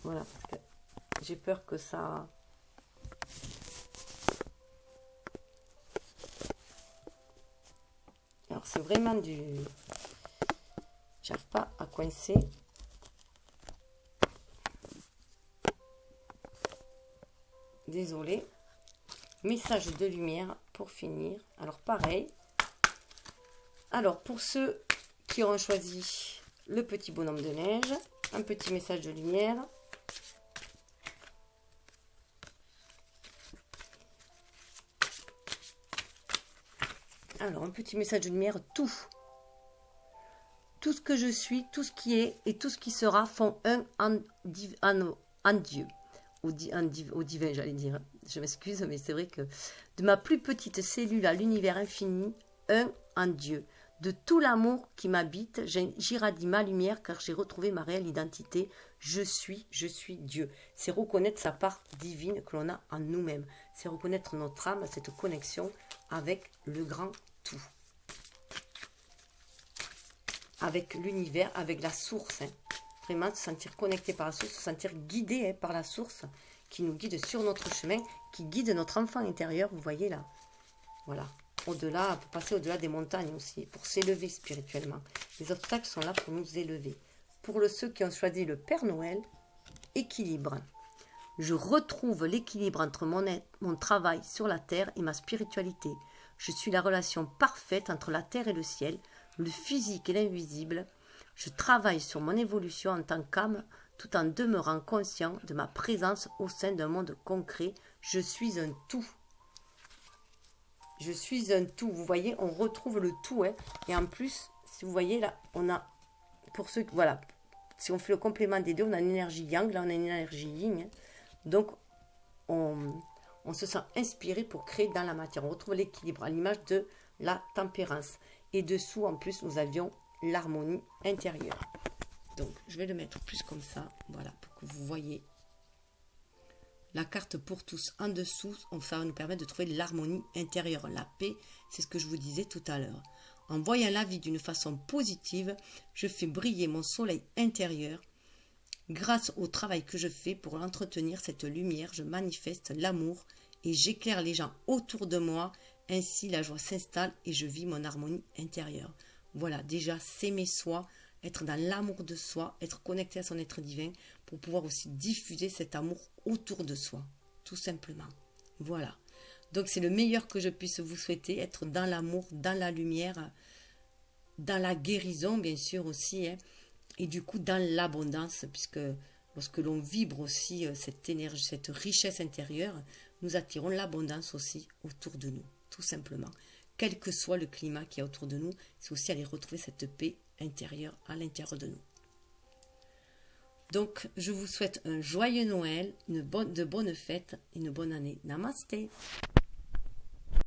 Voilà, parce que j'ai peur que ça... Alors, c'est vraiment du... J'arrive pas à coincer. Désolée. Message de lumière pour finir. Alors, pareil. Alors, pour ceux qui auront choisi le petit bonhomme de neige, un petit message de lumière. Alors, un petit message de lumière, tout. Tout ce que je suis, tout ce qui est et tout ce qui sera font un en Dieu. Au divin, j'allais dire. Je m'excuse, mais c'est vrai que de ma plus petite cellule à l'univers infini, un en Dieu. De tout l'amour qui m'habite, j'irradie ma lumière car j'ai retrouvé ma réelle identité. Je suis Dieu. C'est reconnaître sa part divine que l'on a en nous-mêmes. C'est reconnaître notre âme, cette connexion avec le grand tout. Avec l'univers, avec la source. Hein. Vraiment, se sentir connecté par la source, se sentir guidé par la source qui nous guide sur notre chemin, qui guide notre enfant intérieur. Vous voyez là. Voilà. Au-delà, pour passer au-delà des montagnes aussi, pour s'élever spirituellement. Les obstacles sont là pour nous élever. Pour ceux qui ont choisi le Père Noël, équilibre. Je retrouve l'équilibre entre mon travail sur la terre et ma spiritualité. Je suis la relation parfaite entre la terre et le ciel, le physique et l'invisible. Je travaille sur mon évolution en tant qu'âme, tout en demeurant conscient de ma présence au sein d'un monde concret. Je suis un tout. Je suis un tout. Vous voyez, on retrouve le tout. Hein. Et en plus, si vous voyez là, on a, pour ceux, voilà, si on fait le complément des deux, on a une énergie yang, là on a une énergie yin. Hein. Donc, on se sent inspiré pour créer dans la matière. On retrouve l'équilibre à l'image de la tempérance. Et dessous, en plus, nous avions l'harmonie intérieure. Donc, je vais le mettre plus comme ça, voilà, pour que vous voyez. La carte pour tous en dessous, ça va nous permettre de trouver l'harmonie intérieure. La paix, c'est ce que je vous disais tout à l'heure. En voyant la vie d'une façon positive, je fais briller mon soleil intérieur. Grâce au travail que je fais pour entretenir cette lumière, je manifeste l'amour et j'éclaire les gens autour de moi. Ainsi, la joie s'installe et je vis mon harmonie intérieure. Voilà, déjà, s'aimer soi, être dans l'amour de soi, être connecté à son être divin pour pouvoir aussi diffuser cet amour autour de soi, tout simplement. Voilà. Donc, c'est le meilleur que je puisse vous souhaiter, être dans l'amour, dans la lumière, dans la guérison, bien sûr, aussi, hein, et du coup, dans l'abondance, puisque lorsque l'on vibre aussi cette énergie, cette richesse intérieure, nous attirons l'abondance aussi autour de nous, tout simplement. quel que soit le climat qu'il y a autour de nous. C'est aussi aller retrouver cette paix intérieure à l'intérieur de nous. Donc, je vous souhaite un joyeux Noël, de bonnes fêtes, une bonne année. Namasté.